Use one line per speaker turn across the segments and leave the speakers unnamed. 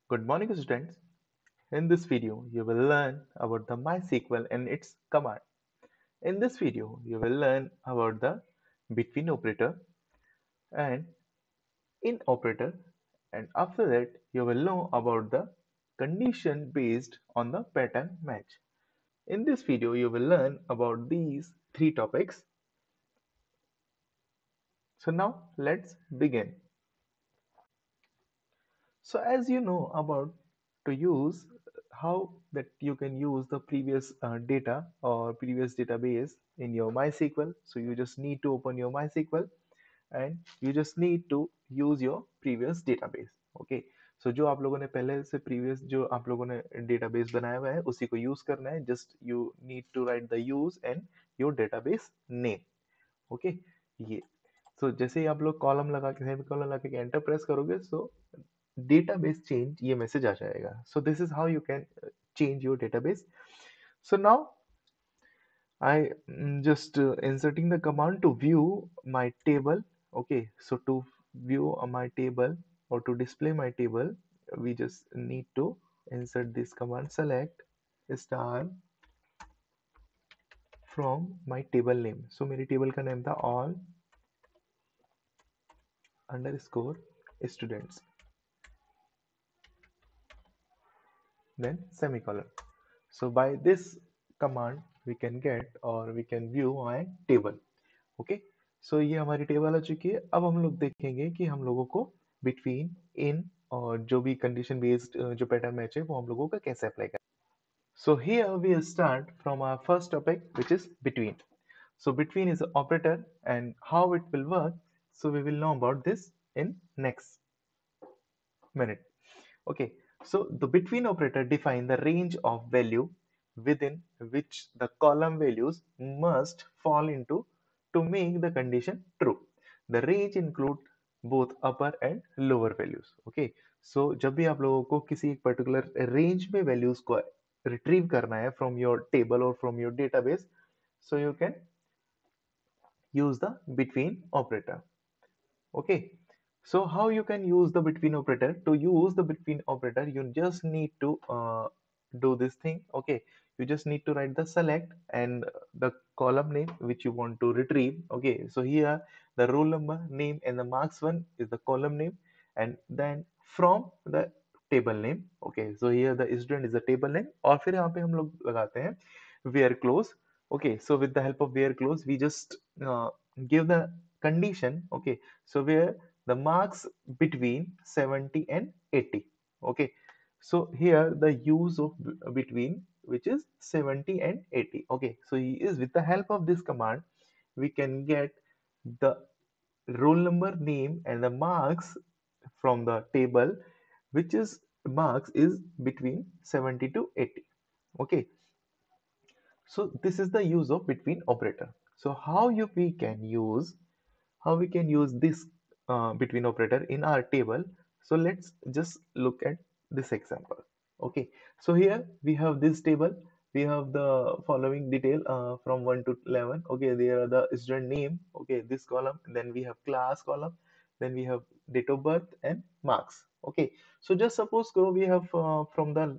Good morning, students. In this video, you will learn about the MySQL and its command. In this video, you will learn about the between operator and in operator, and after that, you will know about the condition based on the pattern match. In this video, you will learn about these three topics. So now, let's begin. So as you know about to use how that you can use the previous data or previous database in your MySQL. So you just need to open your MySQL and you just need to use your previous database. Okay. So जो आप लोगों ने पहले से previous जो आप लोगों ने database बनाया हुआ है उसी को use करना है. Just you need to write the use and your database name. Okay. ये so जैसे ही आप लोग कॉलम लगा के सेमी कॉलम लगा के एंटर प्रेस करोगे so database change ये मैसेज आ जाएगा. So this is how you can change your database. So now I just inserting the command to view my table. Okay, so to view my table or to display my table, we just need to insert this command select star from my table name. So मेरी table का name था all underscore students, then semicolon. So by this command we can get or we can view my table. Okay. So ये हमारी table आ चुकी है. अब हम लोग देखेंगे कि हम लोगों को बिटवीन इन और जो भी कंडीशन बेस्ड जो पैटर्न मैच है वो हम लोगों का कैसे अप्लाई करें. So here we start from our first topic which is between. So between is operator and how it will work. So we will know about this in next minute. Okay, so the between operator define the range of value within which the column values must fall into to make the condition true. The range include both upper and lower values. Okay, so जब भी आप लोगों को किसी एक particular range में values को retrieve करना है from your table or from your database, so you can use the between operator. Okay, so how you can use the between operator? To use the between operator, you just need to do this thing. Okay, you just need to write the select and the column name which you want to retrieve. Okay, so here the roll number name and the marks one is the column name, and then from the table name. Okay, so here the student is the table name और फिर यहाँ पे हम लोग लगाते हैं where close. Okay, so with the help of where close we just give the condition. Okay, so where the marks between 70 and 80. Okay, so here the use of between which is 70 and 80. Okay, so he is with the help of this command we can get the roll number name and the marks from the table which is marks is between 70 to 80. Okay, so this is the use of between operator. So how we can use this between operator in our table. So let's just look at this example. Okay, so here we have this table. We have the following detail from 1 to 11. Okay, there are the student name. Okay, this column. Then we have class column. Then we have date of birth and marks. Okay, so just suppose we have from the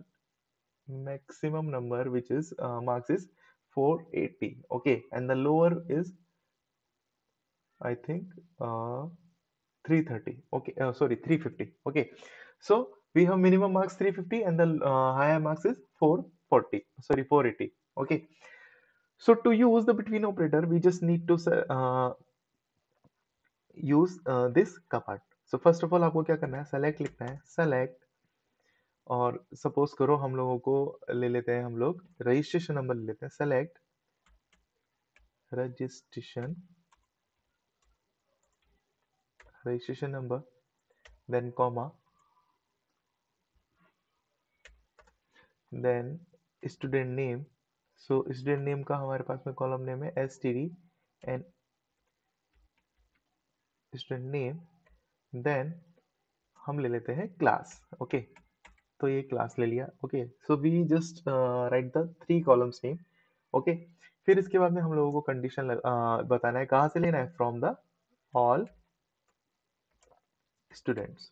maximum number which is marks is 480. Okay, and the lower is I think 330. Okay, sorry, 350. Okay, so we have minimum marks 350 and the higher marks is 440. Sorry, 480. Okay, so to use the between operator, we just need to use this command. So first of all आपको क्या करना है, select लिखना है, select. और suppose करो हम लोगों को ले लेते हैं, हम लोग रजिस्ट्रेशन नंबर ले लेते हैं, select registration number, then comma, then student name. So student name का हमारे पास में कॉलम नेम है std and student name, then हम ले लेते हैं क्लास. ओके, तो ये क्लास ले लिया. Okay, so we just write the 3 columns name. Okay, फिर इसके बाद में हम लोगों को कंडीशन बताना है कहाँ से लेना है, from the all students.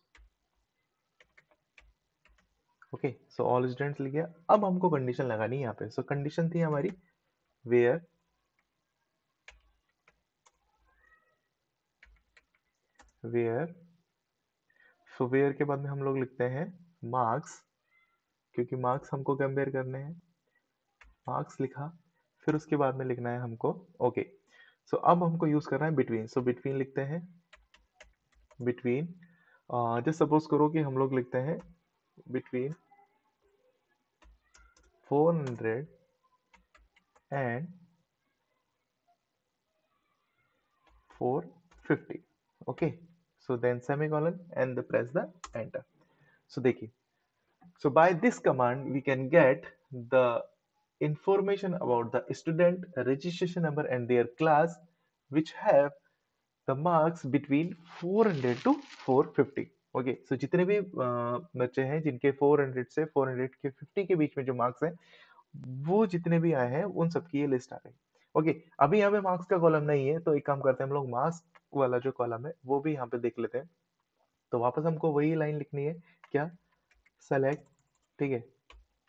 Okay, so all students लिख गया। अब हमको कंडीशन लगानी है यहाँ पे। सो कंडीशन थी हमारी वेयर वेयर सो वेयर के बाद में हम लोग लिखते हैं मार्क्स, क्योंकि मार्क्स हमको कंपेयर करने हैं। मार्क्स लिखा, फिर उसके बाद में लिखना है हमको ओके। सो अब हमको यूज करना है बिटवीन। सो बिटवीन लिखते हैं बिटवीन। जस्ट सपोज करो कि हम लोग लिखते हैं between 400 and 450. Okay, so then semicolon and press the enter. So देखिए, so by this command we can get the information about the student registration number and their class, which have the marks between 400 to 450. Okay, सो जितने भी बच्चे हैं जिनके 400 से 400 के 50 के बीच में जो मार्क्स हैं, वो जितने भी आए हैं उन सबकी ये लिस्ट आ गई। ओके, अभी यहाँ पे मार्क्स का कॉलम नहीं है, तो एक काम करते हैं हम लोग, मार्क्स वाला जो कॉलम है वो भी यहाँ पे देख लेते हैं। तो वापस हमको वही लाइन लिखनी है, क्या, सेलेक्ट, ठीक है,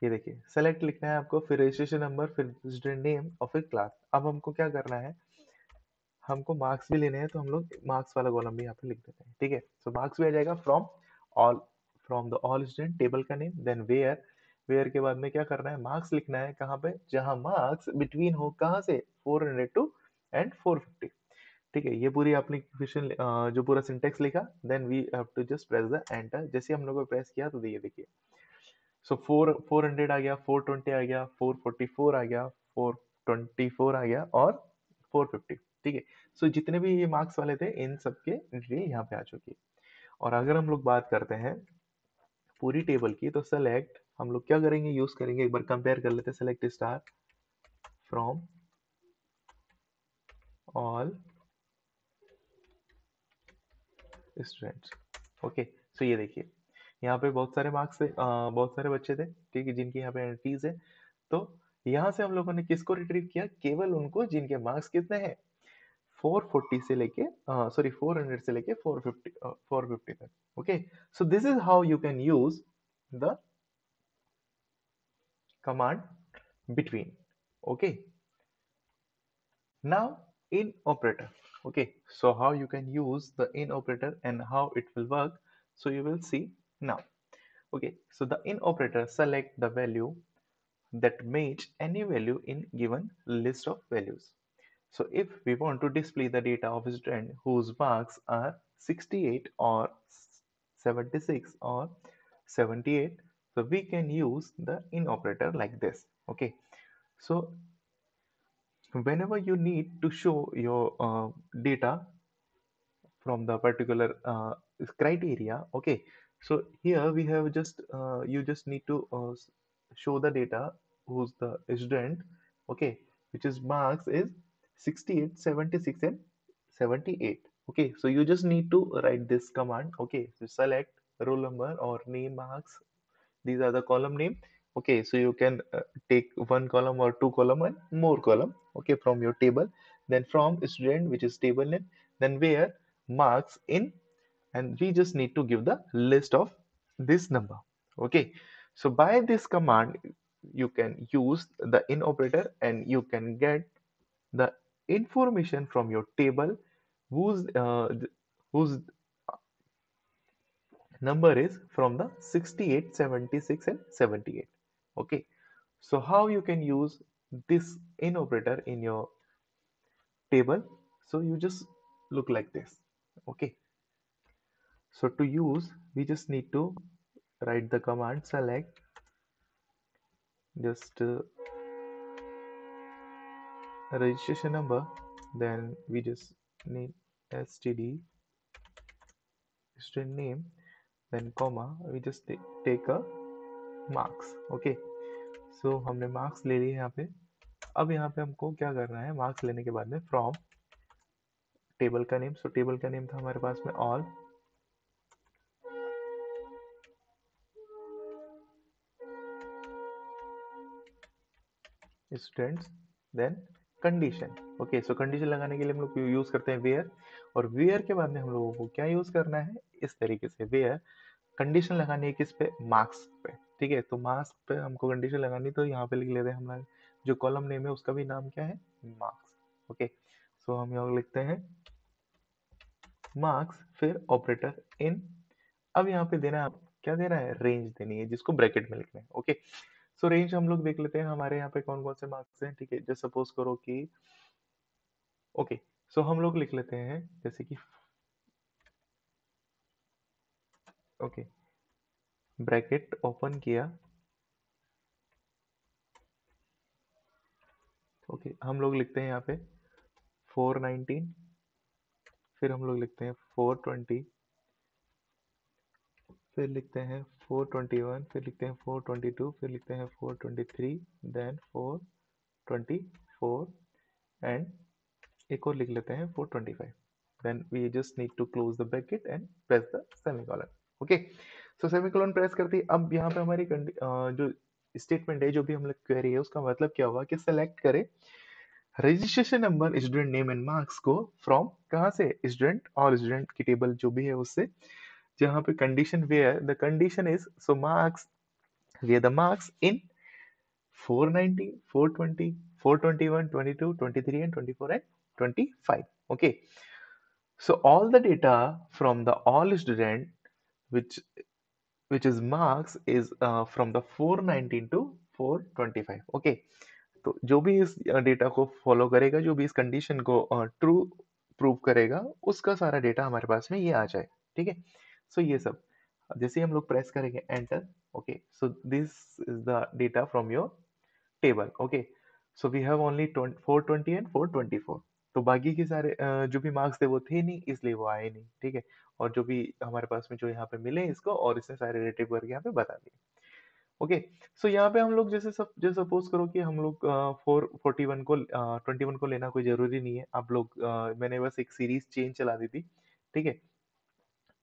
ये देखिए सेलेक्ट लिखना है आपको, फिर रजिस्ट्रेशन नंबर, फिर स्टूडेंट नेम और फिर क्लास। अब हमको क्या करना है, हमको मार्क्स भी लेने हैं, तो हम लोग मार्क्स वाला कॉलम भी यहाँ पे लिख देते हैं। ठीक है, सो मार्क्स भी आ जाएगा all from the all student, table का नेम, देन वेयर। वेयर के बाद में क्या करना है, मार्क्स लिखना है कहाँ पे, जहाँ मार्क्स बिटवीन हो, कहाँ से, 400 टू एंड 450। ठीक है, ये पूरी एप्लीकेशन जो पूरा सिंटेक्स लिखा, then we have to just press the enter. जैसे हम लोगों को प्रेस किया तो ये देखिए, सो 400 आ गया, 420 आ गया, 444 आ गया, 424 आ गया और 450। ठीक है, सो जितने भी ये मार्क्स वाले थे इन सबके डिटेल यहाँ पे आ चुकी है। और अगर हम लोग बात करते हैं पूरी टेबल की, तो सेलेक्ट हम लोग क्या करेंगे, यूज करेंगे, एक बार कंपेयर कर लेते हैं, select star from all students. Okay, so ये देखिए यहाँ पे बहुत सारे मार्क्स थे, बहुत सारे बच्चे थे, ठीक है, जिनकी यहाँ पे एंट्रीज है। तो यहाँ से हम लोगों ने किसको रिट्रीव किया, केवल उनको जिनके मार्क्स कितने हैं, 440 से लेके सॉरी 400 से लेके 450 तक। Okay, so this is how you can use the command between. Okay, now in operator. Okay, so how you can use the in operator and how it will work, so you will see now. Okay, so the in operator select the value that match any value in given list of values. So if we want to display the data of a student whose marks are 68 or 76 or 78, so we can use the in operator like this. Okay, so whenever you need to show your data from the particular criteria, okay, so here we have just you just need to show the data who's the student, okay, which is marks is 68, 76 and 78. Okay, so you just need to write this command. Okay, so select roll number or name, marks, these are the column name. Okay, so you can take one column or two column and more column, okay, from your table. Then from student, which is table name, then where marks in, and we just need to give the list of this number. Okay, so by this command you can use the in operator and you can get the information from your table whose number is from the 68, 76 and 78. Okay, so how you can use this in operator in your table, so you just look like this. Okay, so to use we just need to write the command select, just registration number, then we just need std student name, then comma, we just take a marks. Okay, so हमने marks ले लिए यहाँ पे। अब यहाँ पे हमको क्या करना है, मार्क्स लेने के बाद में फ्रॉम टेबल का नेम, सो टेबल का नेम था हमारे पास में all students, then condition. Okay, so condition लगाने के लिए हम लोग यूज करते हैं वेयर, और वेयर के बाद में हम लोगों को क्या यूज करना है, इस तरीके से वेयर कंडीशन लगानी है किस पे, मार्क्स पे। ठीक है, तो मार्क्स पे हमको कंडीशन लगानी, तो यहाँ पे लिख लेते हैं हमारा जो कॉलम नेम है उसका भी नाम क्या है, मार्क्स। ओके, सो हम यहाँ लिखते हैं मार्क्स, फिर ऑपरेटर इन। अब यहाँ पे देना है, क्या देना है, रेंज देनी है जिसको ब्रैकेट में लिखना है। ओके, सो रेंज हम लोग देख लेते हैं हमारे यहाँ पे कौन कौन से मार्क्स हैं। ठीक है, जैसे सपोज करो कि ओके, सो हम लोग लिख लेते हैं जैसे कि ओके, ब्रैकेट ओपन किया। ओके, हम लोग लिखते हैं यहाँ पे 419, फिर हम लोग लिखते हैं 420, फिर लिखते हैं 421, फिर लिखते हैं 422, फिर लिखते हैं 423, देन 424, एंड एक और लिख लेते हैं 425। Then we just need to close the bracket and press the semicolon. Okay, so semicolon press करती, अब यहाँ पे हमारी जो स्टेटमेंट है, जो भी हम लोग क्वेरी है, उसका मतलब क्या होगा कि सेलेक्ट करें registration number, student name and marks को फ्रॉम कहाँ से, स्टूडेंट और स्टूडेंट की टेबल जो भी है उससे, जहाँ पे condition where the condition is, so marks, where the marks in 490, 420, 421, 22, 23 and 24 and 25. Okay, so all the data from the all student which which is marks is from the 419 to 425. Okay, तो जो भी इस data को follow करेगा, जो भी इस condition को ट्रू प्रूव करेगा, उसका सारा डेटा हमारे पास में ये आ जाए। ठीक है, सो ये सब जैसे ही हम लोग प्रेस करेंगे enter. Okay, so this is the data from your table. Okay, so we have only 420 and 424, तो बाकी के सारे जो भी मार्क्स थे वो थे नहीं, इसलिए वो आए नहीं। ठीक है, और जो भी हमारे पास में जो यहाँ पे मिले इसको, और इसने सारे रिलेटिव करके यहाँ पे बता दिए। ओके, सो यहाँ पे हम लोग जैसे सपोज करो कि हम लोग 441 को 21 को लेना कोई जरूरी नहीं है। आप लोग मैंने बस एक सीरीज चेंज चला दी थी। ठीक है,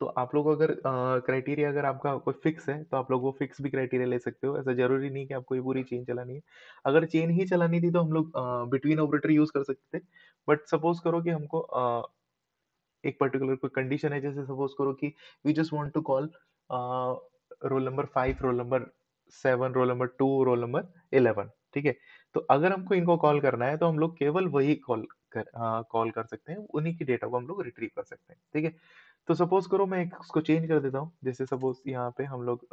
तो आप लोग अगर क्राइटेरिया अगर आपका कोई फिक्स है, तो आप लोग वो फिक्स भी क्राइटेरिया ले सकते हो। ऐसा जरूरी नहीं कि आपको ये पूरी चेन चलानी है। अगर चेन ही चलानी थी तो हम लोग बिटवीन ऑपरेटर यूज कर सकते थे। बट सपोज करो कि हमको एक पर्टिकुलर कोई कंडीशन है, जैसे सपोज करो कि we just want to call roll number 5, roll number 7, roll number 2, roll number 11। ठीक है, तो अगर हमको इनको कॉल करना है तो हम लोग केवल वही कॉल कर सकते हैं, उन्हीं की डेटा को हम लोग रिट्रीव कर सकते हैं। ठीक है, तो सपोज करो मैं उसको चेंज कर देता हूँ। जैसे सपोज यहाँ पे हम लोग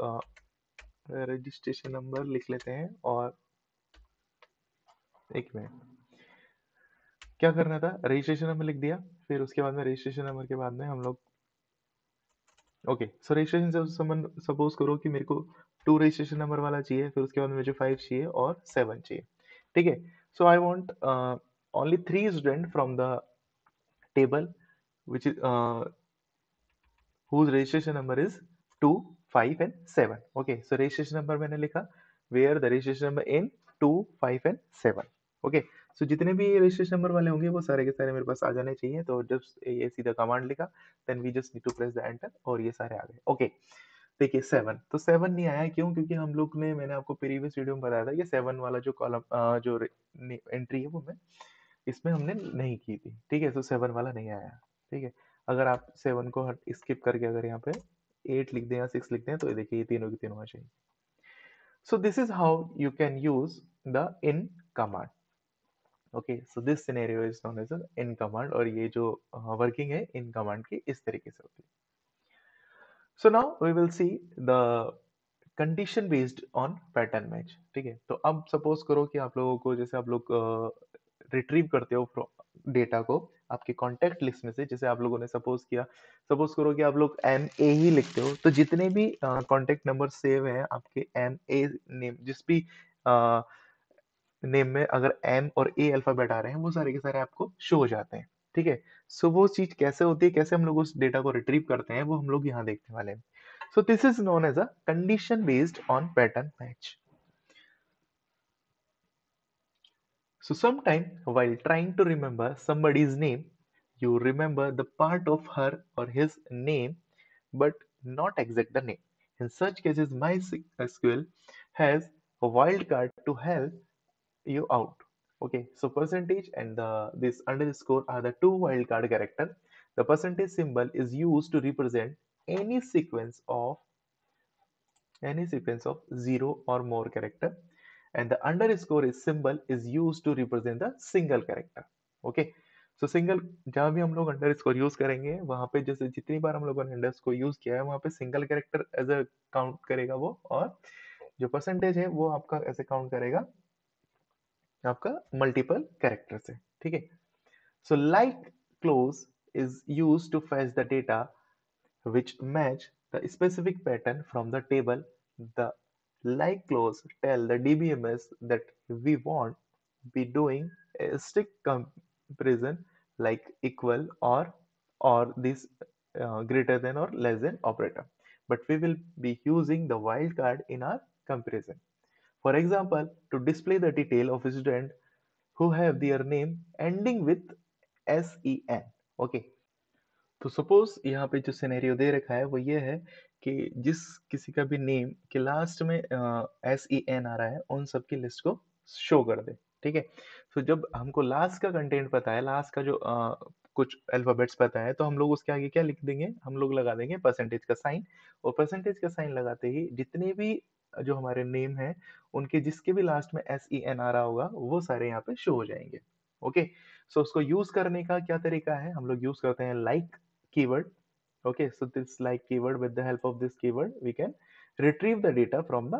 रजिस्ट्रेशन नंबर लिख लेते हैं, और एक मिनट, क्या करना था, रजिस्ट्रेशन नंबर लिख दिया। फिर उसके बाद में रजिस्ट्रेशन नंबर के बाद में हम लोग ओके, सो रजिस्ट्रेशन सपोज करो कि मेरे को 2 रजिस्ट्रेशन नंबर वाला चाहिए, फिर उसके बाद में मुझे 5 चाहिए और 7 चाहिए। ठीक है, so I want only 3 student from the table which is whose registration number is 2, 5 and 7. Okay, so registration number मैंने लिखा, where the registration number in 2, 5 and 7. Okay, so जितने भी registration number वाले होंगे वो सारे के सारे मेरे पास आ जाने चाहिए। तो जब ये सीधा कमांड लिखा, then we just need to press the enter, और ये सारे आ गए। ओके, देखिए 7, तो 7 नहीं आया, क्यों? क्योंकि हम लोग ने, मैंने आपको प्रीवियस वीडियो में बताया था कि 7 वाला जो कॉलम जो एंट्री है वो मैं इसमें हमने नहीं की थी। ठीक है, तो 7 वाला नहीं आया। ठीक है, अगर आप 7 को स्किप करके अगर यहाँ पे 8 लिख दें या 6 लिख दें, तो ये देखिए ये तीनों की तीनों आ जाएंगे। So this is how you can use the in command. Okay, so this scenario is known as in command, और ये जो वर्किंग है इन कमांड की इस तरीके से होती है। So now we will see the condition based on pattern match. ठीक है, तो अब सपोज करो कि आप लोगों को, जैसे आप लोग रिट्रीव करते हो डेटा को आपके कॉन्टेक्ट लिस्ट में से, जैसे आप लोगों ने सपोज किया, सपोज करो कि आप लोग एम ए ही लिखते हो, तो जितने भी कॉन्टेक्ट नंबर सेव हैं आपके एम ए नेम, जिस भी नेम में अगर एम और ए अल्फाबेट आ रहे हैं, वो सारे के सारे आपको शो हो जाते हैं। ठीक है, सो वो चीज कैसे होती है, कैसे हम लोग उस डेटा को रिट्रीव करते हैं, वो हम लोग यहाँ देखने वाले हैं। So this is known as a condition based on pattern match. So sometime while trying to remember somebody's name, you remember the part of her or his name, but not exact the name. In such cases, MySQL has a wildcard to help you out. Okay, so percentage and this underscore are the two wildcard character. The percentage symbol is used to represent any sequence of any sequence of 0 or more character, and the underscore is symbol is used to represent the single character. Okay, so single जहां भी हम लोग underscore use करेंगे वहां पे जैसे जितनी बार हम लोगों ने अंडरस्कोर यूज किया है वहां पे single character as a count करेगा वो, और जो परसेंटेज है वो आपका ऐसे काउंट करेगा आपका मल्टीपल कैरेक्टर से। ठीक है, so like clause is use to fetch the data which match the specific pattern from the table. The like clause tell the DBMS that we won't be doing a strict comparison like equal or this greater than or less than operator, but we will be using the wildcard in our comparison. For example, to display the detail of a student who have their name ending with SEN. Okay, तो suppose यहाँ पे जो scenario दे रखा है वो ये है कि जिस किसी का भी नेम के लास्ट में SEN आ रहा है उन सब की लिस्ट को शो कर दे। ठीक है, तो जब हमको लास्ट का कंटेंट पता है, लास्ट का जो कुछ अल्फाबेट्स पता है, तो हम लोग उसके आगे क्या लिख देंगे, हम लोग लगा देंगे परसेंटेज का साइन, और परसेंटेज का साइन लगाते ही जितने भी जो हमारे नेम है उनके जिसके भी लास्ट में SEN आ रहा होगा वो सारे यहाँ पे शो हो जाएंगे। ओके, सो उसको यूज करने का क्या तरीका है, हम लोग यूज करते हैं like keyword. Okay, so this like keyword, with the help of this keyword we can retrieve the data from the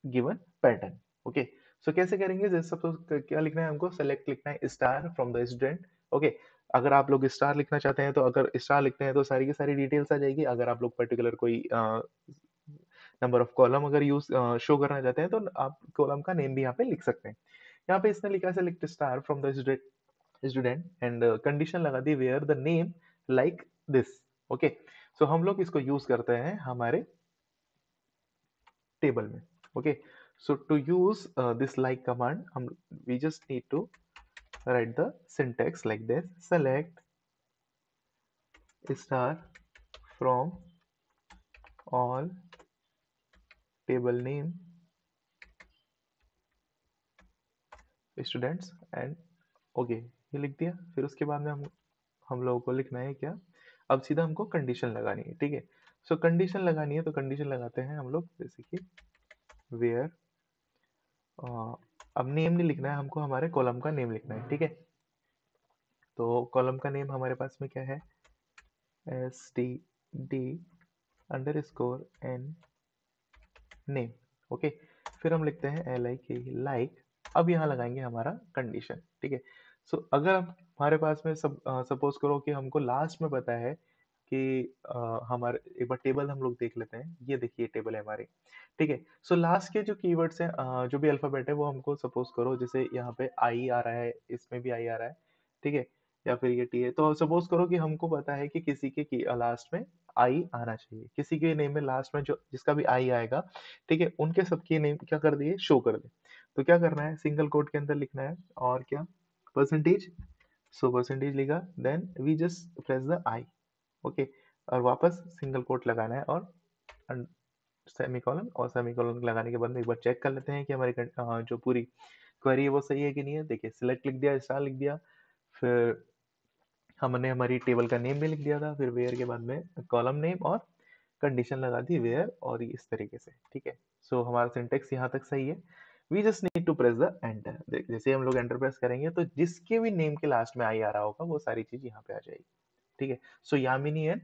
given pattern. Okay, so कैसे करेंगे, जैसे सपोज क्या लिखना है हमको, सेलेक्ट लिखना है star from the student. Okay, अगर आप लोग स्टार लिखना चाहते हैं तो अगर स्टार लिखते हैं तो सारी की सारी डिटेल्स आ जाएगी। अगर आप लोग पर्टिकुलर कोई नंबर ऑफ कॉलम अगर यूज शो करना चाहते हैं तो आप कॉलम का नेम भी यहाँ पे लिख सकते हैं। यहाँ पे इसने लिखा select star from the student and condition लगा दी where the name like this. Okay, so हम लोग इसको यूज करते हैं हमारे टेबल में। Okay, so to use this like command हम we just need to write the syntax like this, select star from all table name students and okay, ये लिख दिया। फिर उसके बाद में हम लोगों को लिखना है क्या, अब सीधा हमको कंडीशन लगानी है। ठीक है, सो कंडीशन लगानी है तो कंडीशन लगाते हैं हम लोग, जैसे कि वेयर, अब नेम नहीं लिखना है हमको, हमारे कॉलम का नेम लिखना है। ठीक है, तो कॉलम का नेम हमारे पास में क्या है, STD underscore N name. Okay, फिर हम लिखते हैं LIK लाइक। अब यहाँ लगाएंगे हमारा कंडीशन। ठीक है, सो अगर हमारे पास में सपोज करो कि हमको लास्ट में पता है कि हमारे एक बार टेबल हम लोग देख लेते हैं, ये देखिए टेबल है हमारी। ठीक है, सो लास्ट के जो कीवर्ड्स हैं जो भी अल्फाबेट है वो हमको सपोज करो, जैसे यहाँ पे आई आ रहा है, इसमें भी आई आ रहा है। ठीक है, या फिर ये टी है, तो सपोज करो कि हमको पता है कि किसी के लास्ट में आई आना चाहिए, किसी के नेम में लास्ट में जो जिसका भी आई आएगा, ठीक है, उनके सबके नेम क्या कर दिए, शो कर दे। तो क्या करना है, सिंगल कोट के अंदर लिखना है और क्या, परसेंटेज, सो परसेंटेज लिखा, then we just press the I. Okay, और वापस सिंगल कोट लगाना है और सेमीकोलन, और सेमीकोलन लगाने के बाद में एक बार चेक कर लेते हैं कि हमारी जो पूरी क्वेरी है वो सही है कि नहीं है। देखिए सिलेक्ट लिख दिया, स्टार लिख दिया, फिर हमने हमारी टेबल का नेम भी लिख दिया था, फिर वेयर के बाद में कॉलम नेम और कंडीशन लगा दी वेयर, और इस तरीके से। ठीक है, सो हमारा सिंटेक्स यहाँ तक सही है। We just need to press the enter. जैसे हम लोग एंटर प्रेस करेंगे तो जिसके भी नेम के लास्ट में आई आ रहा होगा वो सारी चीज यहाँ पे आ जाएगी। ठीक है, सो यामिनी एंड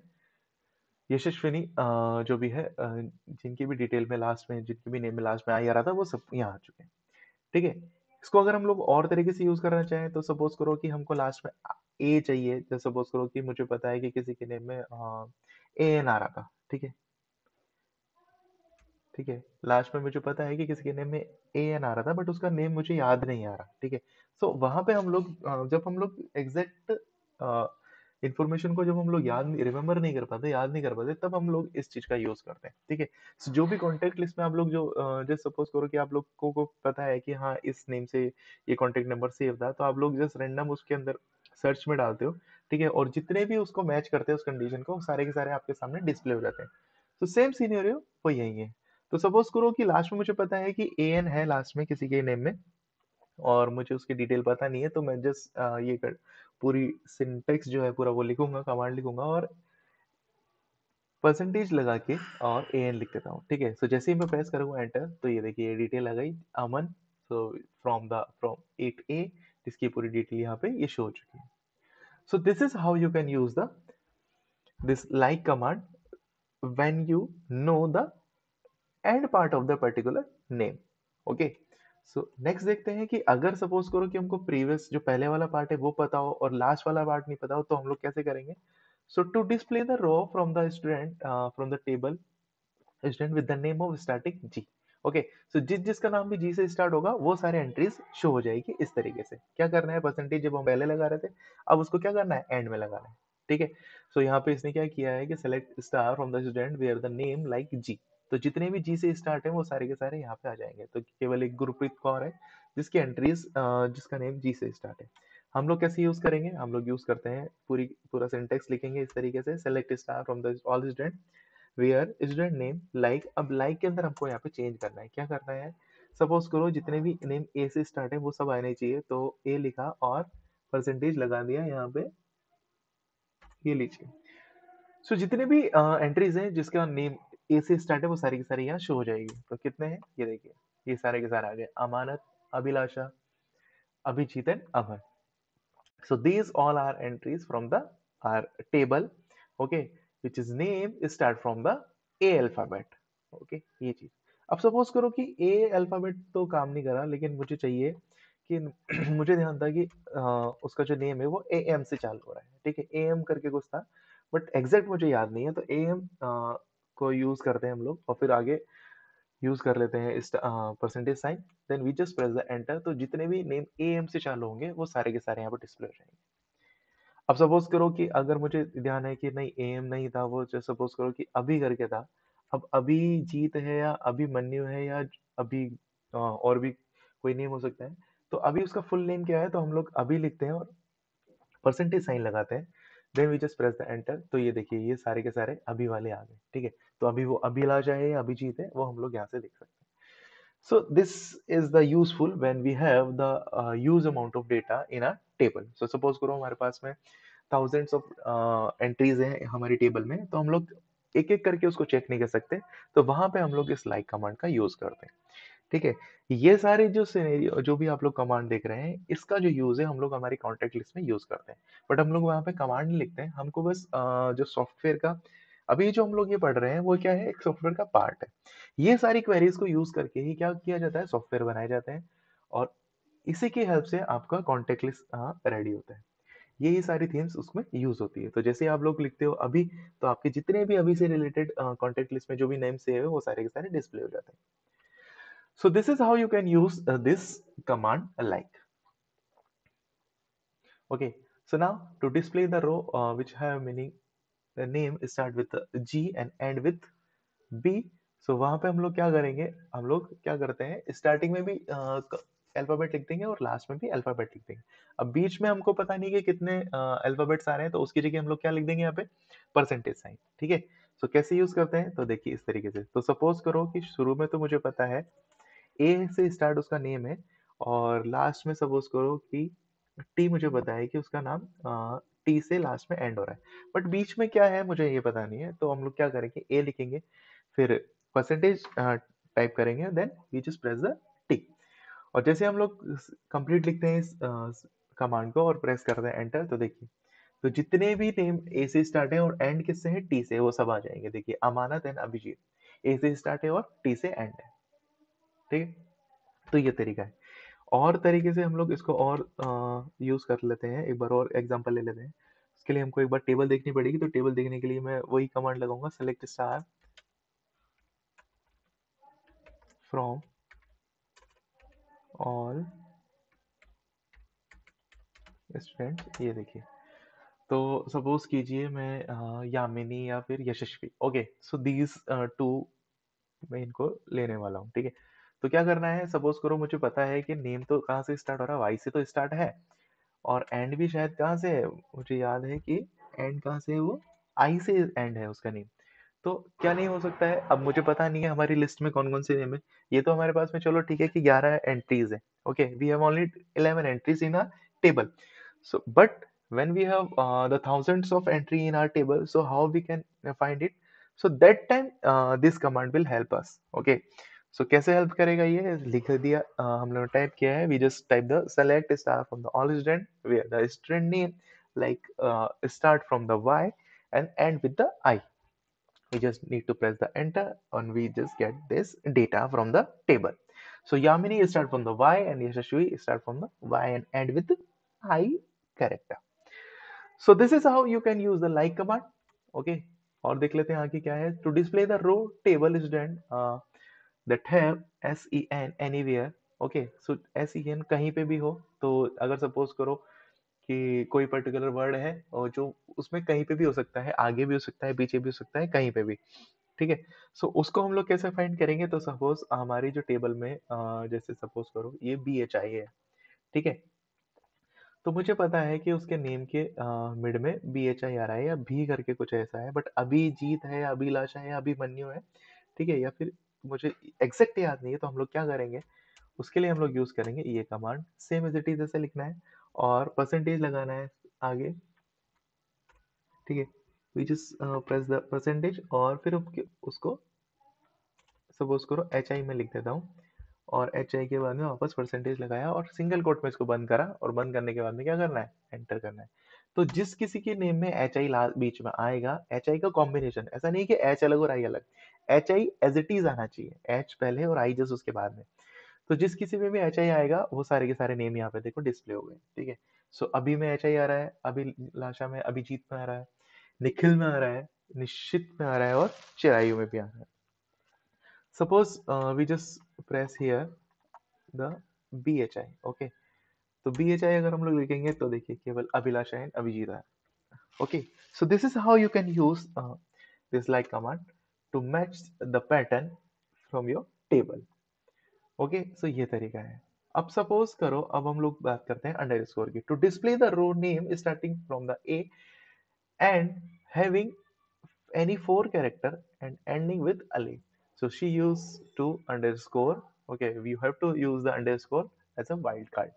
यशस्विनी जो भी है जिनकी भी डिटेल में लास्ट में, जिनकी भी नेम में लास्ट में आई आ रहा था वो सब यहाँ आ चुके हैं। ठीक है, इसको अगर हम लोग और तरीके से यूज करना चाहें तो सपोज करो कि हमको लास्ट में ए चाहिए, तो सपोज करो कि मुझे पता है कि किसी के नेम में AN आ रहा था। ठीक है, ठीक है, लास्ट में मुझे पता है कि किसी के नेम में AN आ रहा था, बट उसका नेम मुझे याद नहीं आ रहा। ठीक है, सो वहां पे हम लोग जब हम लोग एग्जैक्ट इन्फॉर्मेशन को जब हम लोग याद नहीं, रिमेम्बर नहीं कर पाते, याद नहीं कर पाते, तब हम लोग इस चीज का यूज करते हैं। ठीक है, so, जो भी कॉन्टेक्ट लिस्ट में आप लोग जो जस्ट सपोज करो कि आप लोग को पता है कि हाँ इस नेम से ये कॉन्टेक्ट नंबर सेव था, तो आप लोग जस्ट रैंडम उसके अंदर सर्च में डालते हो। ठीक है, और जितने भी उसको मैच करते हैं उस कंडीशन को, सारे के सारे आपके सामने डिस्प्ले हो जाते हैं। तो सेम सीनियरियो वो यही है। तो सपोज करो कि लास्ट में मुझे पता है कि AN है लास्ट में किसी के नेम में, और मुझे उसकी डिटेल पता नहीं है, तो मैं जस्ट ये कर पूरी सिंटेक्स जो है पूरा वो लिखूंगा, कमांड लिखूंगा, और परसेंटेज लगा के और एन लिख देता हूँ, ठीक है। सो जैसे ही मैं प्रेस करूँगा एंटर, तो ये देखिए ये डिटेल आ गई अमन। सो फ्रॉम 8A, इसकी पूरी डिटेल यहाँ पे ये शो हो चुकी है। सो this is how you can use the this like command when you know the end part of the particular name. Okay, so next देखते हैं कि अगर सपोज करो कि हमको प्रीवियस जो पहले वाला पार्ट है वो पता हो और लास्ट वाला पार्ट नहीं पता हो, तो हम लोग कैसे करेंगे। So to display the row from the student from the table student with the name of starting G. Okay, so जिसका नाम भी जी से स्टार्ट होगा वो सारे एंट्रीज शो हो जाएगी इस तरीके से। क्या करना है, परसेंटेज जब हम पहले लगा रहे थे, अब उसको क्या करना है, एंड में लगाना है, ठीक है। सो यहाँ पे इसने क्या किया है कि select star from the student where the name like G. तो जितने भी जी से स्टार्ट है वो सारे के सारे यहाँ पे आ जाएंगे। तो केवल एक गुरप्रीत कौर है जिसकी एंट्रीज जिसका नेम जी से स्टार्ट है। हम लोग कैसे यूज करेंगे, हम लोग यूज करते हैं पूरा सिंटेक्स लिखेंगे इस तरीके से, select star from the all student where student name like. अब लाइक के अंदर हमको यहाँ पे चेंज करना है, क्या करना है, सपोज करो जितने भी नेम ए से स्टार्ट है वो सब आने चाहिए, तो ए लिखा और परसेंटेज लगा दिया यहाँ पे, ये लीजिए। सो जितने भी एंट्रीज हैं जिसका नेम ए से स्टार्ट है वो सारी की सारी यहाँ शो हो जाएगी। तो कितने हैं, ये देखिए ये सारे के सारे आ गए, Amanat, Abhilasha, Abhijeet and Abhay. So these all are entries from the our table, okay, which is name start from the A alphabet, okay, ये चीज। अब सपोज करो कि A अल्फाबेट तो काम नहीं करा, लेकिन मुझे चाहिए कि मुझे ध्यान था कि उसका जो नेम है वो AM से चालू हो रहा है, ठीक है, AM करके कुछ था, बट एग्जैक्ट मुझे याद नहीं है। तो AM को यूज करते हैं हम लोग और फिर आगे यूज कर लेते हैं इस percentage sign, then we just press the enter. तो जितने भी नेम AM से चालू होंगे वो सारे के सारे यहाँ पर डिस्प्ले हो जाएंगे। अब सपोज करो कि अगर मुझे ध्यान है कि नहीं एम नहीं था वो, जो सपोज करो कि अभी करके था, अब अभी जीत है या अभी मन्यु है या अभी और भी कोई नेम हो सकता है। तो अभी उसका फुल नेम क्या है, तो हम लोग अभी लिखते हैं और परसेंटेज साइन लगाते हैं, then we just press the enter. तो ये देखिए ये सारे के सारे अभी वाले आ गए, ठीक है। तो अभी वो अभिलाषा है या अभिजीत है वो हम लोग यहाँ से देख सकते हैं। So this is the useful when we have the huge amount of data in a table. So suppose करो हमारे पास में thousands of एंट्रीज हैं हमारी टेबल में, तो हम लोग एक एक करके उसको चेक नहीं कर सकते, तो वहां पे हम लोग इस लाइक कमांड का यूज करते हैं, ठीक है। ये सारे जो सिनेरियो जो भी आप लोग कमांड देख रहे हैं, इसका जो यूज है हम लोग हमारी कॉन्टेक्ट लिस्ट में यूज करते हैं, बट हम लोग वहाँ पे कमांड नहीं लिखते हैं, हमको बस जो सॉफ्टवेयर का अभी जो हम लोग ये पढ़ रहे हैं वो क्या है, एक सॉफ्टवेयर का पार्ट है। ये सारी क्वेरीज को यूज करके ही क्या किया जाता है, सॉफ्टवेयर बनाए जाते हैं, और इसी की हेल्प से आपका कॉन्टेक्ट लिस्ट रेडी होता है। यही सारी थीम्स उसमें यूज होती है। तो जैसे आप लोग लिखते हो अभी, तो आपके जितने भी अभी से रिलेटेड कॉन्टेक्ट लिस्ट में जो भी नेम सेव है वो सारे के सारे डिस्प्ले हो जाते हैं। So this is how you can use this command like. Okay. So now to display the row which have meaning, the name start with G and end with B. So वहां पे हम लोग क्या करेंगे, हम लोग क्या करते हैं स्टार्टिंग में भी अल्फाबेट लिख देंगे और लास्ट में भी अल्फाबेट लिख देंगे। अब बीच में हमको पता नहीं कि कितने अल्फाबेट्स आ रहे हैं, तो उसकी जगह हम लोग क्या लिख देंगे यहाँ पे, परसेंटेज साइन, ठीक है। सो कैसे यूज करते हैं, तो देखिए इस तरीके से। तो सपोज करो कि शुरू में तो मुझे पता है ए से स्टार्ट उसका नेम है, और लास्ट में सपोज करो कि टी मुझे पता है कि उसका नाम टी से लास्ट में एंड हो रहा है, बट बीच में क्या है मुझे ये पता नहीं है। तो हम लोग क्या करेंगे, ए लिखेंगे, फिर परसेंटेज टाइप करेंगे, then we just press the T. और जैसे हम लोग कंप्लीट लिखते हैं इस कमांड को और प्रेस करते हैं एंटर, तो देखिए तो जितने भी नेम ए से स्टार्ट है और एंड किससे है, टी से, वो सब आ जाएंगे। देखिए अमानत एंड अभिजीत ए से स्टार्ट है और टी से एंड है, ठीक है। तो ये तरीका है। और तरीके से हम लोग इसको और यूज कर लेते हैं, एक बार और एग्जांपल ले लेते हैं। इसके लिए हमको एक बार टेबल देखनी पड़ेगी, तो टेबल देखने के लिए मैं वही कमांड लगाऊंगा, select star from all students. ये देखिए, तो सपोज कीजिए मैं यामिनी या फिर यशस्वी, ओके, सो दीज टू मैं इनको लेने वाला हूँ, ठीक है। तो क्या करना है, सपोज करो मुझे पता है कि नेम तो कहाँ से स्टार्ट हो रहा है, वाई से तो स्टार्ट है, और एंड भी शायद कहाँ से है, मुझे याद है कि एंड कहाँ से है, वो आई से एंड है उसका नेम। तो क्या नहीं हो सकता है, अब मुझे पता नहीं है हमारी लिस्ट में कौन कौन से नेम है। ये तो हमारे पास में चलो ठीक है कि 11 एंट्रीज है, okay, we have only 11 entries in our table. So but when we have the thousands of entry in our table, so how we can find it? So that time this command will help us. Okay, so कैसे help करेगा ये लिख दिया. हम लोग type किया है, we just type the select star from the all student where the student name like start from the y and end with the I. We just need to press the enter and we just get this data from the table. So Yamini start from the y and Yashaswi start from the y and end with the I character. So this is how you can use the like command. Okay, और देख लेते हैं आगे क्या है. To display the row table student that have sen anywhere. Okay, so sen कहीं पे भी हो, तो अगर सपोज करो कि कोई पर्टिकुलर वर्ड है और जो उसमें कहीं पे भी हो सकता है, आगे भी हो सकता है, पीछे भी हो सकता है, कहीं पे भी. ठीक है, सो उसको हम लोग कैसे फाइंड करेंगे. तो सपोज हमारी जो टेबल में जैसे सपोज करो ये बी एच आई है. ठीक है, तो मुझे पता है कि उसके नेम के मिड में बी एच आई आ रहा है या भी करके कुछ ऐसा है, बट अभिजीत है, अभिलाषा है, अभिमन्यु है. ठीक है, या फिर मुझे एग्जैक्ट याद नहीं है, तो हम लोग क्या करेंगे, उसके लिए हम लोग यूज करेंगे ये command. Same as it is ऐसे लिखना है और परसेंटेज लगाना है आगे. ठीक है, we just press the percentage और फिर उसको सपोज करो एच आई में लिख देता हूँ, और एच आई के बाद में वापस परसेंटेज लगाया और सिंगल कोट में इसको बंद करा, और बंद करने के बाद में क्या करना है, एंटर करना है. तो जिस किसी के नेम में एच आई बीच में आएगा, एच आई का कॉम्बिनेशन, ऐसा नहीं कि एच अलग और आई अलग, H I as it is आना चाहिए, एच पहले और आई जस्ट उसके बाद में. तो जिस किसी में भी एच आई आएगा वो सारे के सारे नेम यहाँ पे देखो डिस्प्ले हो गए. ठीक है, सो अभी में एच आई आ रहा है, अभिलाषा में, अभिजीत में आ रहा है, निखिल में आ रहा है, निश्चित में आ रहा है और चिरायु में भी आ रहा है. Suppose we just press here the B H I. Okay, तो बी एच आई अगर हम लोग लिखेंगे तो देखिए केवल अभिलाषा एंड अभिजीत है. Okay, so this is how you can use this like command to match the pattern from your table. Okay, so ये तरीका है. अब सपोज करो, अब हम लोग बात करते हैं अंडरस्कोर की. To display the row name starting from the A and having any four character and ending with Ali. So she used to underscore. Okay, we have to use the underscore as a wild card.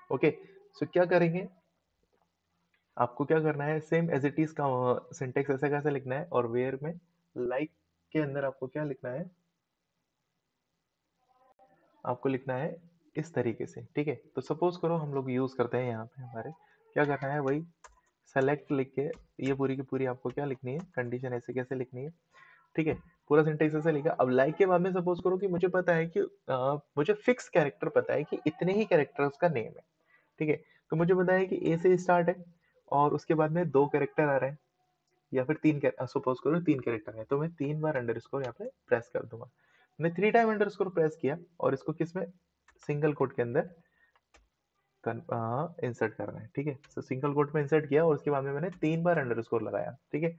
Okay, so क्या करेंगे, आपको क्या करना है, same as it is का syntax ऐसा कैसे लिखना है, और वेयर में लाइक के अंदर आपको क्या लिखना है, आपको लिखना है इस तरीके से. ठीक है, तो सपोज करो हम लोग यूज करते हैं यहाँ पे, हमारे क्या करना है, वही सेलेक्ट लिख के ये पूरी की पूरी आपको क्या लिखनी है, कंडीशन ऐसे कैसे लिखनी है. ठीक है, पूरा सिंटेक्स ऐसे लिखा. अब लाइक के बाद में सपोज करो कि मुझे पता है कि मुझे फिक्स कैरेक्टर पता है कि इतने ही कैरेक्टर्स का नेम है. ठीक है, तो मुझे पता है कि ए से स्टार्ट है और उसके बाद में दो कैरेक्टर आ रहे हैं, या फिर तीन, सपोज करो तीन कैरेक्टर है, तो मैं 3 बार अंडरस्कोर यहाँ पे प्रेस कर दूंगा. मैंने 3 टाइम अंडरस्कोर प्रेस किया और इसको किस में, सिंगल कोट के अंदर इंसर्ट करना है. ठीक है, तो सिंगल कोट में इंसर्ट किया और उसके बाद में मैंने 3 बार अंडरस्कोर लगाया. ठीक है,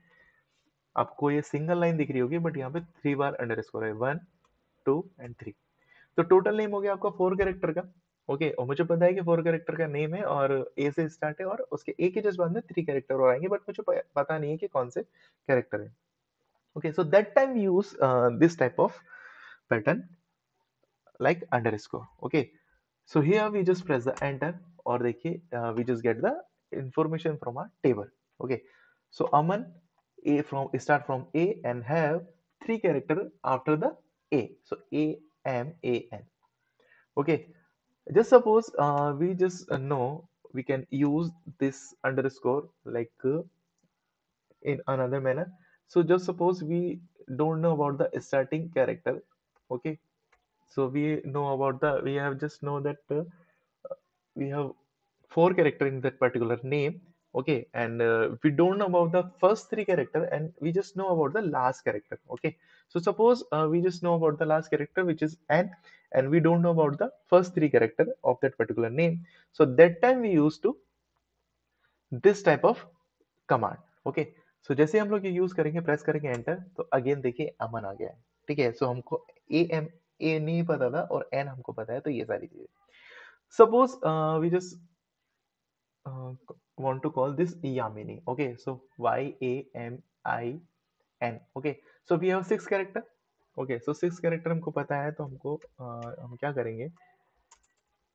आपको ये सिंगल लाइन दिख रही होगी, बट यहाँ पे 3 बार अंडरस्कोर है, 1 2 एंड 3. तो टोटल नेम हो गया आपका 4 कैरेक्टर का. ओके, और मुझे पता है कि 4 कैरेक्टर का नेम है और ए से स्टार्ट है, और उसके ए के जस्ट बाद में 3 कैरेक्टर और आएंगे, बट मुझे पता नहीं है कि कौन से कैरेक्टर है. Okay, so that time use this type of pattern like underscore. Okay, so here we just press the enter और देखिए we just get the information from our table. Okay, so Aman a from start from A and have 3 character after the A, so A M A N. Okay, just suppose we just know we can use this underscore like in another manner. So just suppose we don't know about the starting character. Okay, so we know about the, we have just know that we have 4 character in that particular name. Okay, and we don't know about the first 3 character and we just know about the last character. Okay, so suppose we just know about the last character which is n, and we don't know about the first 3 character of that particular name. So that time we used to this type of command. Okay, so जैसे हम लोग ये use करेंगे, press करेंगे enter, तो again देखिए अमन आ गया है. ठीक है, सो हमको ए एम ए नहीं पता था और एन हमको पता है, तो ये सारी चीजें. Suppose we just want to call this Yamini. Okay, so YAMIN. Okay, so we have 6 character. Okay, so 6 character हमको पता है, तो हमको हम क्या करेंगे,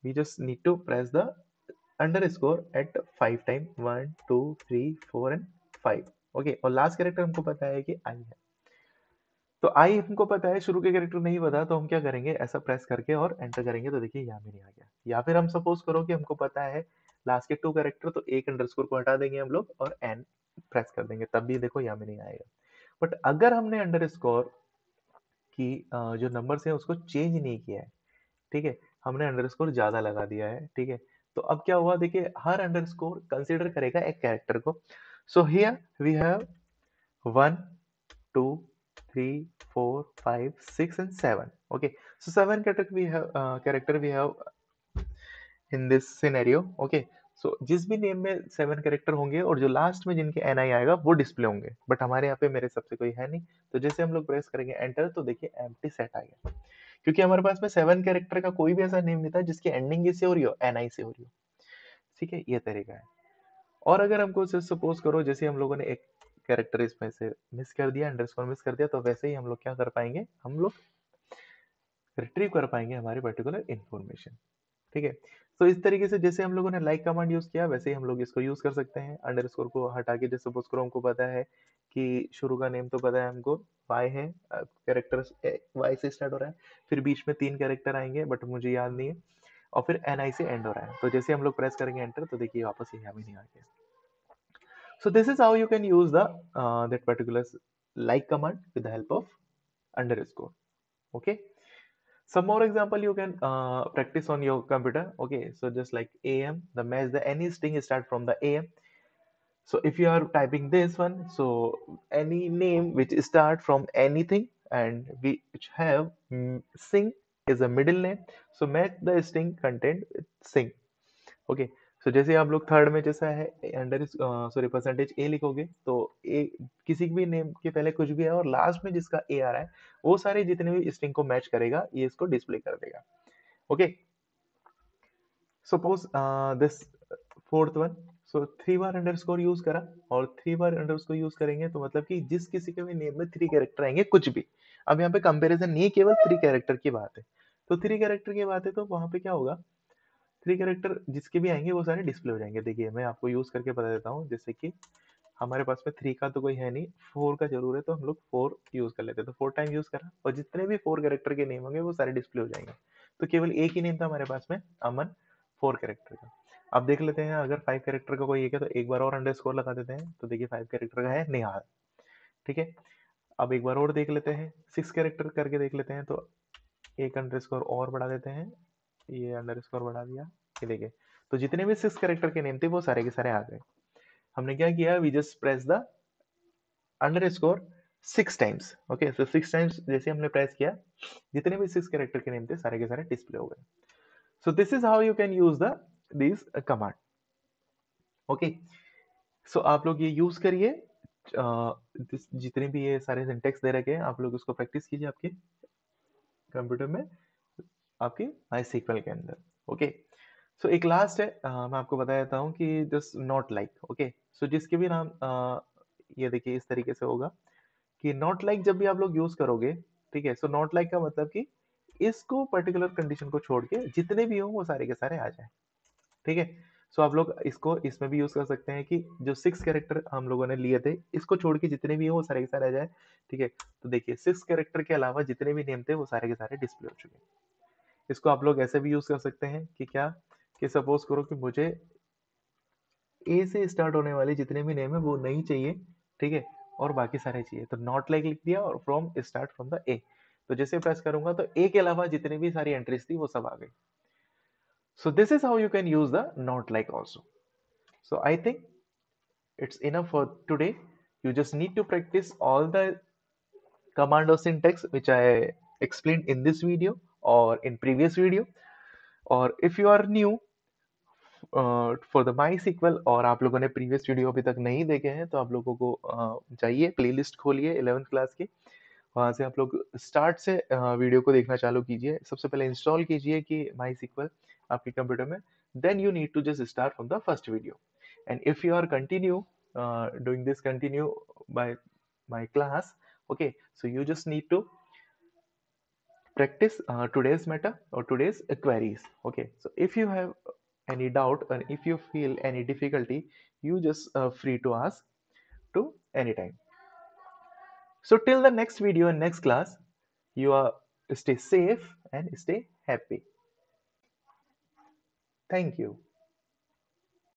we just need to press the underscore at 5 time, 1 2 3 4 and 5. Okay, और लास्ट कैरेक्टर हमको पता है कि आई है. तो आई हमको पता है, शुरू के कैरेक्टर नहीं पता, तो हम क्या करेंगे, ऐसा प्रेस करके और एंटर करेंगे तो देखिए यहाँ भी नहीं आ गया। या फिर हम सपोज करो कि हमको पता है लास्ट के 2 कैरेक्टर, तो एक अंडरस्कोर को हटा देंगे हम लोग और एन प्रेस कर देंगे, तब भी देखो यहाँ में नहीं आएगा। बट अगर हमने अंडरस्कोर की जो नंबर्स है उसको चेंज नहीं किया है, ठीक है, हमने अंडरस्कोर ज्यादा लगा दिया है, ठीक है, तो अब क्या हुआ, देखिए हर अंडरस्कोर कंसीडर करेगा एक कैरेक्टर को। So here we have 1 2 3 4 5 6 and 7. Okay, so 7 character we have in this scenario. Okay, so जिस भी नेम में 7 कैरेक्टर होंगे और जो लास्ट में जिनके एन आई आएगा वो डिस्प्ले होंगे, बट हमारे यहाँ पे मेरे सबसे कोई है नहीं, तो जैसे हम लोग प्रेस करेंगे एंटर तो देखिए एम्प्टी सेट आ गया, क्योंकि हमारे पास में 7 कैरेक्टर का कोई भी ऐसा नेम नहीं था जिसकी एंडिंग इससे हो रही हो, एन आई से हो रही हो। ठीक है, ये तरीका है। और अगर हमको सपोज करो जैसे हम लोगों ने एक कैरेक्टर इसमें से मिस कर दिया, अंडरस्कोर मिस कर दिया, तो वैसे ही हम लोग क्या कर पाएंगे, हम लोग रिट्रीव कर पाएंगे हमारी पर्टिकुलर इन्फॉर्मेशन। ठीक है, तो इस तरीके से जैसे हम लोगों ने लाइक कमांड यूज किया, वैसे ही हम लोग इसको यूज कर सकते हैं। अंडरस्कोर को हटा के, जैसे सपोज करो हमको पता है कि शुरू का नेम तो पता है हमको, वाई है, कैरेक्टर वाई से स्टार्ट हो रहा है, फिर बीच में 3 कैरेक्टर आएंगे बट मुझे याद नहीं है, और फिर एन आई से एंड हो रहा है, तो जैसे हम लोग प्रेस करेंगे एंटर तो देखिए वापस यहाँ भी नहीं आ गया। So this is how you can use the that particular like command with the help of underscore. Okay. Some more example you can practice on your computer. Okay. So just like am, the match the any string start from the am. So if you are typing this one, so any name which start from anything and which have sing is a middle name. So match the string content with sing. Okay, so जैसे आप लोग third में जैसा है under sorry percentage ए लिखोगे, तो ए किसी भी नेम के पहले कुछ भी है और लास्ट में जिसका ए आ रहा है वो सारे जितने भी स्ट्रिंग को मैच करेगा ये इसको डिस्प्ले कर देगा। Okay, suppose this fourth one, so 3 bar underscore use करा, और 3 बार अंडरस्कोर यूज करेंगे तो मतलब कि जिस किसी के भी नेम में 3 कैरेक्टर आएंगे कुछ भी, अब यहाँ पे कंपैरिजन नहीं है, केवल 3 कैरेक्टर की बात है, तो 3 कैरेक्टर की बात है तो वहां पे क्या होगा, 3 कैरेक्टर जिसके भी आएंगे वो सारे डिस्प्ले हो जाएंगे। देखिए मैं आपको यूज करके बता देता हूँ, जैसे कि हमारे पास में 3 का तो कोई है नहीं, 4 का जरूर है, तो हम लोग 4 यूज कर लेते हैं, तो 4 टाइम यूज करा और जितने भी 4 कैरेक्टर के नेम होंगे वो सारे डिस्प्ले हो जाएंगे। तो केवल एक ही नेम था हमारे पास में, अमन, 4 कैरेक्टर का। अब देख लेते हैं अगर 5 कैरेक्टर का कोई एक है तो एक बार और अंडरस्कोर लगा देते हैं, तो देखिए 5 कैरेक्टर का है निहाल। ठीक है, अब एक बार और देख लेते हैं, 6 कैरेक्टर करके देख लेते हैं, तो एक अंडरस्कोर और बढ़ा देते हैं, ये अंडरस्कोर बढ़ा दिया, ये देखिए, तो जितने भी 6 कैरेक्टर के नेम थे वो सारे के सारे आ गए। हमने क्या किया, we just press the underscore 6 times. Okay, so 6 times जैसे हमने प्रेस किया, जितने भी 6 कैरेक्टर के नेम थे सारे के सारे डिस्प्ले हो गए। So this is how you can use the this command. Okay, so आप लोग ये यूज करिए, जितने भी ये सारे सिंटेक्स दे रखे हैं आप लोग उसको प्रैक्टिस कीजिए आपके कंप्यूटर में, आपके माई सीक्वल के अंदर। ओके, सो एक लास्ट है, मैं आपको बता देता हूँ कि जस्ट नॉट लाइक। ओके, सो जिसके भी नाम ये देखिए इस तरीके से होगा कि नॉट लाइक जब भी आप लोग यूज करोगे, ठीक है, सो नॉट लाइक का मतलब कि इसको पर्टिकुलर कंडीशन को छोड़ के जितने भी हो वो सारे के सारे आ जाए। ठीक है, सो आप लोग इसको इसमें भी यूज कर सकते हैं कि जो 6 कैरेक्टर हम लोगों ने लिए थे इसको छोड़ के जितने भी हो वो सारे के सारे आ जाए। ठीक है, तो देखिए 6 कैरेक्टर के अलावा जितने भी नेम थे वो सारे के सारे डिस्प्ले हो चुके हैं। इसको आप लोग ऐसे भी यूज कर सकते हैं कि क्या, कि सपोज करो कि मुझे ए से स्टार्ट होने वाले जितने भी नेम है वो नहीं चाहिए, ठीक है, और बाकी सारे चाहिए, तो नॉट लाइक लिख दिया और फ्रॉम स्टार्ट फ्रॉम द ए, तो जैसे प्रेस करूंगा तो ए के अलावा जितने भी सारी एंट्रीज थी वो सब आ गई। सो this is how you can use the not like also. So I think it's enough for today. You just need to practice all the command or syntax which I explained in this video or in previous video. Or if you are new for the MySQL और आप लोगों ने previous video अभी तक नहीं देखे हैं तो आप लोगों को जाइए प्लेलिस्ट खोलिए 11th क्लास की, वहाँ से आप लोग स्टार्ट से वीडियो को देखना चालू कीजिए। सबसे पहले इंस्टॉल कीजिए कि माई सीक्वल आपके कंप्यूटर में, then you need to just start from the first video, and if you are continue doing this continue by my class, okay, so you just need to practice today's meta or today's queries. Okay, so if you have any doubt or if you feel any difficulty, you just free to ask to anytime. So till the next video and next class, you are stay safe and stay happy. Thank you.